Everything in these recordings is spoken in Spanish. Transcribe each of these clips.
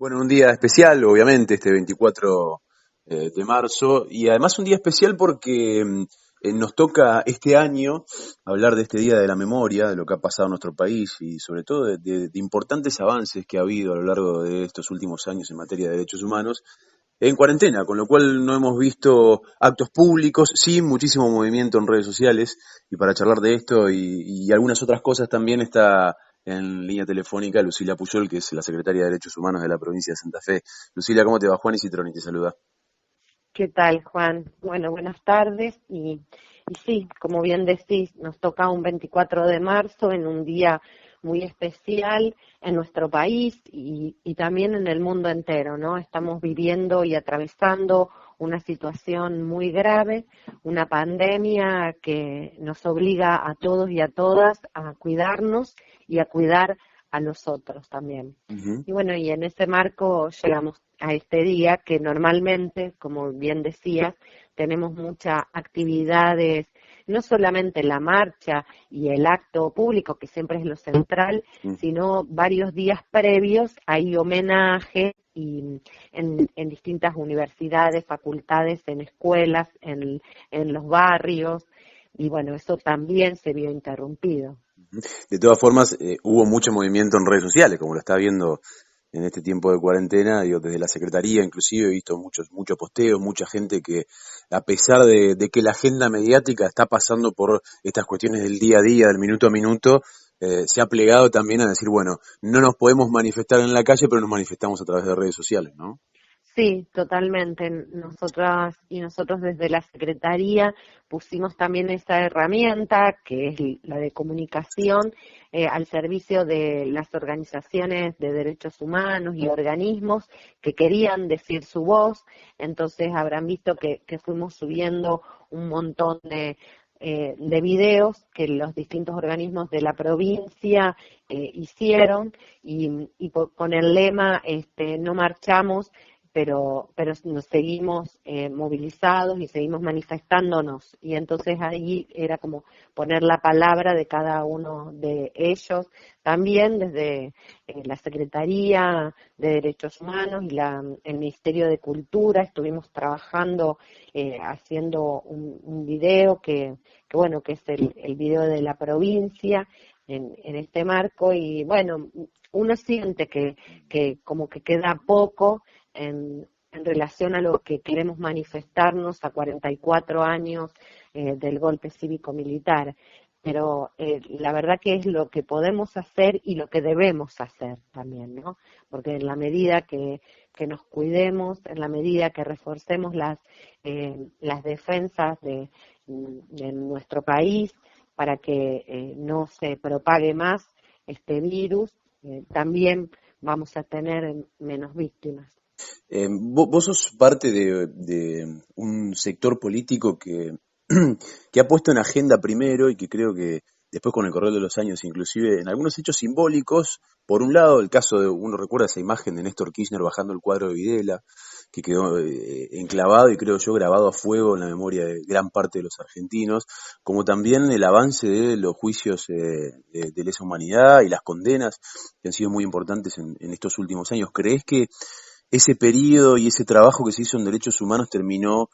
Bueno, un día especial, obviamente, este 24 de marzo, y además un día especial porque nos toca este año hablar de este Día de la Memoria, de lo que ha pasado en nuestro país y sobre todo de importantes avances que ha habido a lo largo de estos últimos años en materia de derechos humanos en cuarentena, con lo cual no hemos visto actos públicos, sí muchísimo movimiento en redes sociales, y para charlar de esto y algunas otras cosas también está en línea telefónica Lucila Puyol, que es la secretaria de Derechos Humanos de la provincia de Santa Fe. Lucila, ¿cómo te va? Juan Citroni te saluda. ¿Qué tal, Juan? Bueno, buenas tardes y sí, como bien decís, nos toca un 24 de marzo en un día muy especial en nuestro país y también en el mundo entero, ¿no? Estamos viviendo y atravesando una situación muy grave, una pandemia que nos obliga a todos y a todas a cuidarnos y a cuidar a los otros también. Ujú. Y bueno, y en ese marco llegamos a este día que normalmente, como bien decías, tenemos muchas actividades, no solamente la marcha y el acto público, que siempre es lo central, Mm. sino varios días previos hay homenaje y en distintas universidades, facultades, en escuelas, en los barrios, y bueno, eso también se vio interrumpido. De todas formas, hubo mucho movimiento en redes sociales, como lo está viendo en este tiempo de cuarentena, digo, desde la Secretaría inclusive he visto muchos posteos, mucha gente que, a pesar de que la agenda mediática está pasando por estas cuestiones del día a día, del minuto a minuto, se ha plegado también a decir, bueno, no nos podemos manifestar en la calle, pero nos manifestamos a través de redes sociales, ¿no? Sí, totalmente. Nosotras y nosotros desde la Secretaría pusimos también esa herramienta, que es la de comunicación, al servicio de las organizaciones de derechos humanos y organismos que querían decir su voz. Entonces habrán visto que fuimos subiendo un montón de videos que los distintos organismos de la provincia hicieron con el lema no marchamos, pero nos seguimos movilizados y seguimos manifestándonos. Y entonces ahí era como poner la palabra de cada uno de ellos. También desde la Secretaría de Derechos Humanos y el Ministerio de Cultura estuvimos trabajando, haciendo un video que bueno, que es el video de la provincia en este marco. Y bueno, uno siente que como que queda poco en relación a lo que queremos manifestarnos a 44 años del golpe cívico-militar. Pero la verdad que es lo que podemos hacer y lo que debemos hacer también, ¿no? Porque en la medida que nos cuidemos, en la medida que reforcemos las defensas de nuestro país para que no se propague más este virus, también vamos a tener menos víctimas. Vos sos parte de un sector político que ha puesto en agenda primero y que creo que después con el correr de los años, inclusive en algunos hechos simbólicos, por un lado el caso de, uno recuerda esa imagen de Néstor Kirchner bajando el cuadro de Videla, que quedó enclavado y creo yo grabado a fuego en la memoria de gran parte de los argentinos, como también el avance de los juicios de lesa humanidad y las condenas que han sido muy importantes en estos últimos años. ¿Crees que ese periodo y ese trabajo que se hizo en derechos humanos terminó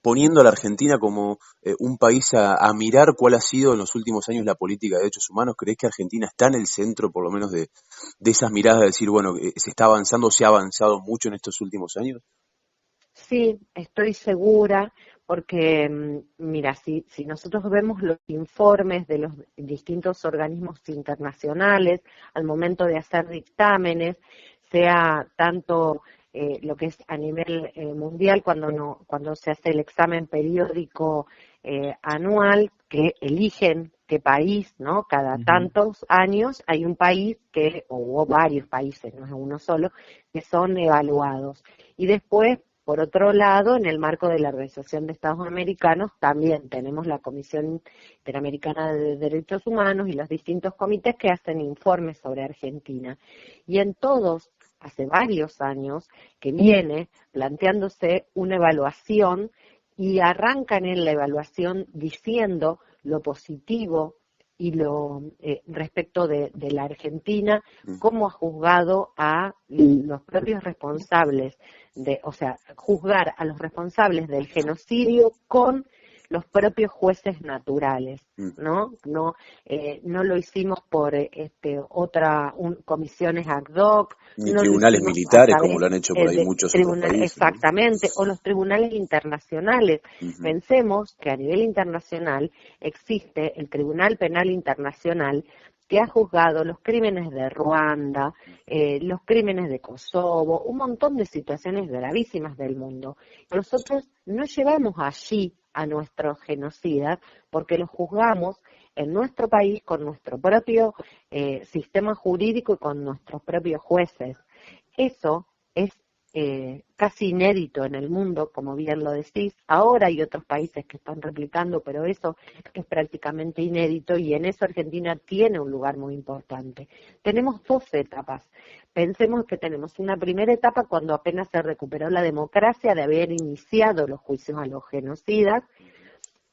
poniendo a la Argentina como un país a mirar cuál ha sido en los últimos años la política de derechos humanos? ¿Crees que Argentina está en el centro, por lo menos, de esas miradas de decir, bueno, se está avanzando, se ha avanzado mucho en estos últimos años? Sí, estoy segura, porque mira, si nosotros vemos los informes de los distintos organismos internacionales al momento de hacer dictámenes, sea tanto lo que es a nivel mundial, cuando se hace el examen periódico anual, que eligen qué país, ¿no? Cada Ujú. tantos años hay un país o varios países, no es uno solo, que son evaluados. Y después, por otro lado, en el marco de la Organización de Estados Americanos, también tenemos la Comisión Interamericana de Derechos Humanos y los distintos comités que hacen informes sobre Argentina. Y en todos, hace varios años, que viene planteándose una evaluación y arrancan en la evaluación diciendo lo positivo respecto de la Argentina, Mm. cómo ha juzgado a los propios responsables o sea, juzgar a los responsables del genocidio con los propios jueces naturales, Mm. ¿no? No lo hicimos por comisiones ad hoc, Ni no lo tribunales hicimos a militares como través lo han hecho por ahí de muchos otros tribunales, países, ¿no? exactamente, o los tribunales internacionales. Ujú. Pensemos que a nivel internacional existe el Tribunal Penal Internacional que ha juzgado los crímenes de Ruanda, los crímenes de Kosovo, un montón de situaciones gravísimas del mundo. Nosotros no llevamos allí a nuestros genocidas porque los juzgamos en nuestro país con nuestro propio sistema jurídico y con nuestros propios jueces. Eso es casi inédito en el mundo, como bien lo decís. Ahora hay otros países que están replicando, pero eso es prácticamente inédito y en eso Argentina tiene un lugar muy importante. Tenemos dos etapas. Pensemos que tenemos una primera etapa cuando apenas se recuperó la democracia de haber iniciado los juicios a los genocidas,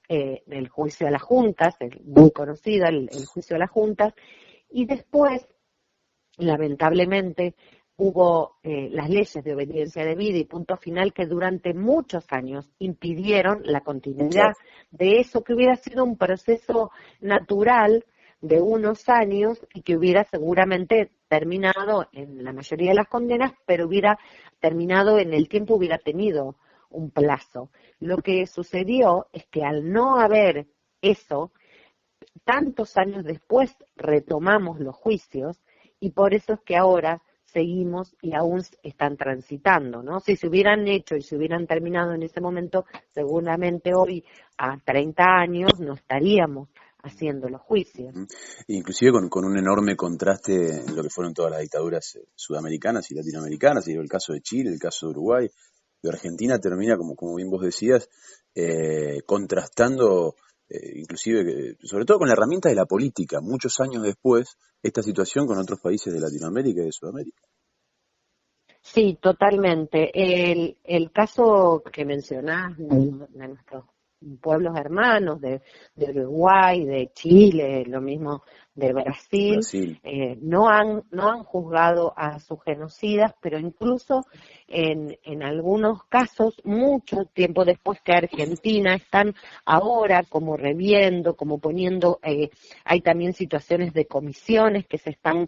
el juicio a las juntas, muy conocido el juicio a las juntas, y después, lamentablemente, hubo las leyes de obediencia debida y punto final que durante muchos años impidieron la continuidad Claro. de eso que hubiera sido un proceso natural de unos años y que hubiera seguramente terminado en la mayoría de las condenas, pero hubiera terminado en el tiempo, hubiera tenido un plazo. Lo que sucedió es que al no haber eso, tantos años después retomamos los juicios y por eso es que ahora seguimos y aún están transitando, ¿no? Si se hubieran hecho y se hubieran terminado en ese momento, seguramente hoy, a 30 años, no estaríamos haciendo los juicios. Ujú. Inclusive con un enorme contraste en lo que fueron todas las dictaduras sudamericanas y latinoamericanas, y el caso de Chile, el caso de Uruguay, de Argentina termina, como bien vos decías, contrastando, inclusive, sobre todo con la herramienta de la política, muchos años después, esta situación con otros países de Latinoamérica y de Sudamérica. Sí, totalmente. El caso que mencionás de nuestros pueblos hermanos, de Uruguay, de Chile, lo mismo de Brasil, Brasil. no han juzgado a sus genocidas, pero incluso en algunos casos, mucho tiempo después que Argentina, están ahora como reviendo, como poniendo, hay también situaciones de comisiones que se están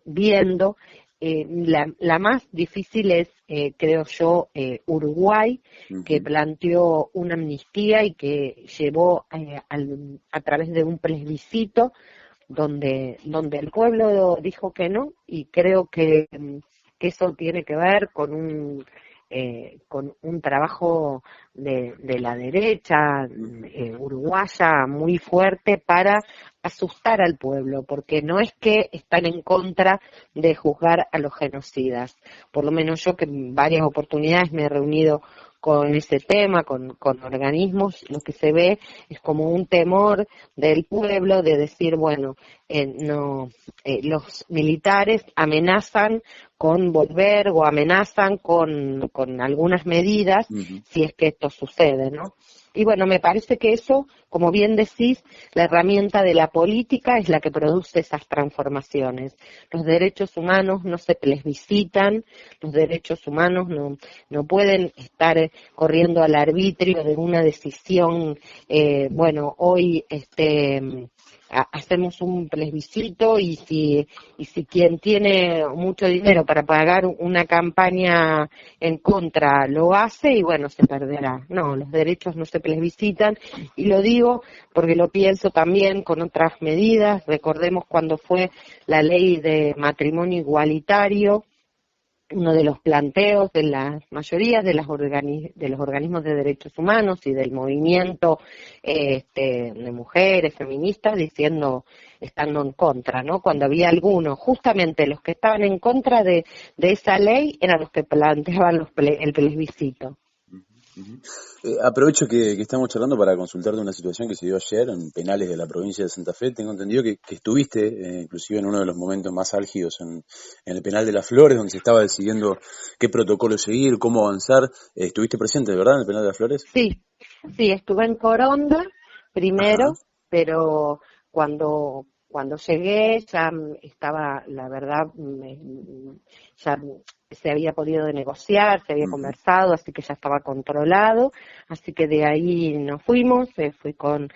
viendo. La más difícil es, creo yo, Uruguay, que Ujú. planteó una amnistía y que llevó a través de un plebiscito donde el pueblo dijo que no, y creo que eso tiene que ver con un trabajo de la derecha Ujú. uruguaya muy fuerte para asustar al pueblo, porque no es que están en contra de juzgar a los genocidas. Por lo menos yo, que en varias oportunidades me he reunido con ese tema, con organismos, lo que se ve es como un temor del pueblo de decir, bueno, no, los militares amenazan con volver o amenazan con algunas medidas Ujú. si es que esto sucede, ¿no? Y bueno, me parece que eso, como bien decís, la herramienta de la política es la que produce esas transformaciones. Los derechos humanos no se plebiscitan, los derechos humanos no pueden estar corriendo al arbitrio de una decisión, bueno, hoy hacemos un plebiscito y si quien tiene mucho dinero para pagar una campaña en contra lo hace y bueno, se perderá. No, los derechos no se plebiscitan y lo digo porque lo pienso también con otras medidas. Recordemos cuando fue la ley de matrimonio igualitario, uno de los planteos de las mayorías de los organismos de derechos humanos y del movimiento de mujeres feministas estando en contra, ¿no? Cuando había algunos, justamente los que estaban en contra de esa ley eran los que planteaban el plebiscito. Ujú. Aprovecho que estamos charlando para consultarte una situación que se dio ayer en penales de la provincia de Santa Fe. Tengo entendido que estuviste, inclusive en uno de los momentos más álgidos en el penal de Las Flores, donde se estaba decidiendo qué protocolo seguir, cómo avanzar. Estuviste presente, ¿verdad, en el penal de Las Flores? Sí, sí, estuve en Coronda Ajá. primero, pero Cuando llegué ya estaba, la verdad, ya se había podido negociar, se había Ujú. conversado, así que ya estaba controlado, así que de ahí nos fuimos, fui con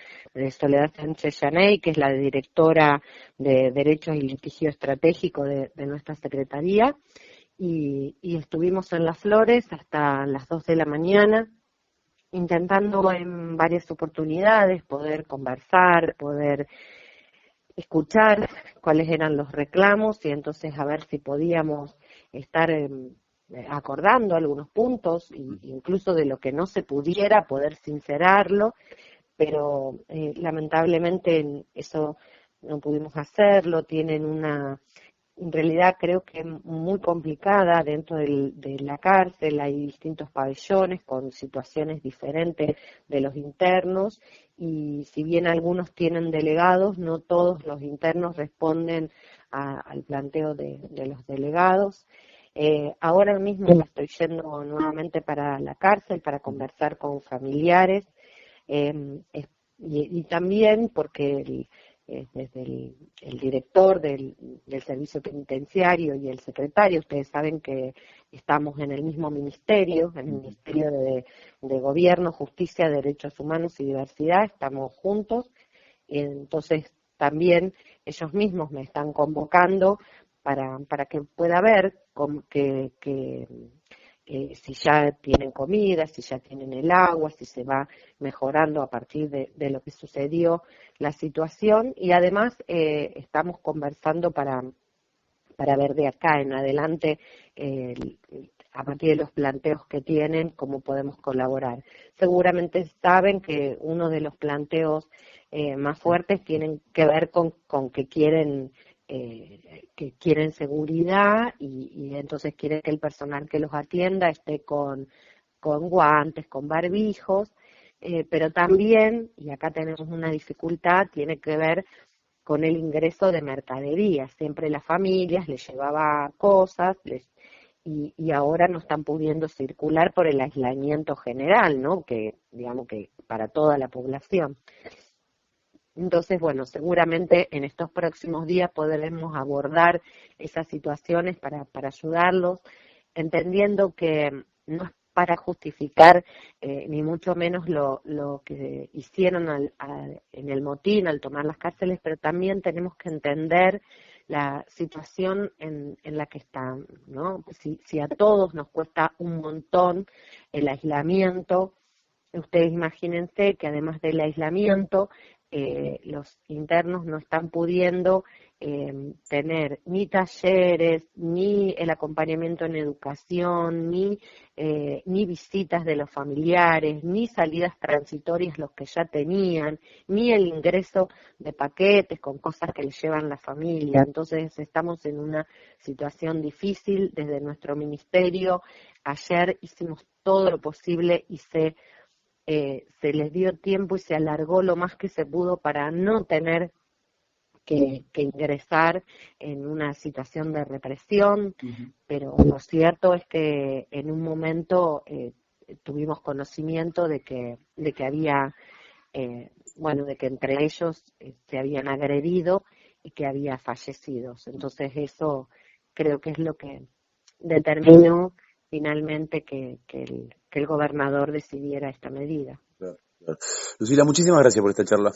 Soledad Sánchez Yaney, que es la directora de Derechos y Litigio Estratégico de nuestra Secretaría, y estuvimos en Las Flores hasta las 2 de la mañana, intentando en varias oportunidades poder conversar, poder escuchar cuáles eran los reclamos y entonces a ver si podíamos estar acordando algunos puntos, incluso de lo que no se pudiera, poder sincerarlo, pero lamentablemente eso no pudimos hacerlo, tienen una en realidad creo que es muy complicada dentro de la cárcel, hay distintos pabellones con situaciones diferentes de los internos y si bien algunos tienen delegados, no todos los internos responden al planteo de los delegados. Ahora mismo me estoy yendo nuevamente para la cárcel para conversar con familiares y también porque desde el director del servicio penitenciario y el secretario, ustedes saben que estamos en el mismo ministerio, en el Ministerio de Gobierno, Justicia, Derechos Humanos y Diversidad, estamos juntos, y entonces también ellos mismos me están convocando para que pueda ver si ya tienen comida, si ya tienen el agua, si se va mejorando a partir de lo que sucedió la situación y además estamos conversando para ver de acá en adelante eh, a partir de los planteos que tienen, cómo podemos colaborar. Seguramente saben que uno de los planteos más fuertes tienen que ver con que quieren seguridad y entonces quieren que el personal que los atienda esté con guantes, con barbijos, pero también, y acá tenemos una dificultad, tiene que ver con el ingreso de mercadería. Siempre las familias les llevaba cosas y ahora no están pudiendo circular por el aislamiento general, ¿no? Que digamos que para toda la población. Entonces, bueno, seguramente en estos próximos días podremos abordar esas situaciones para ayudarlos, entendiendo que no es para justificar ni mucho menos lo que hicieron en el motín, al tomar las cárceles, pero también tenemos que entender la situación en la que están, ¿no? Si a todos nos cuesta un montón el aislamiento, ustedes imagínense que además del aislamiento, los internos no están pudiendo tener ni talleres, ni el acompañamiento en educación, ni visitas de los familiares, ni salidas transitorias los que ya tenían, ni el ingreso de paquetes con cosas que les llevan la familia. Entonces estamos en una situación difícil desde nuestro ministerio. Ayer hicimos todo lo posible y se les dio tiempo y se alargó lo más que se pudo para no tener que ingresar en una situación de represión, pero lo cierto es que en un momento tuvimos conocimiento de que había, bueno, de que entre ellos se habían agredido y que había fallecidos. Entonces eso creo que es lo que determinó finalmente que el gobernador decidiera esta medida. Claro, claro. Lucila, muchísimas gracias por esta charla.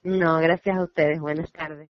No, gracias a ustedes. Buenas tardes.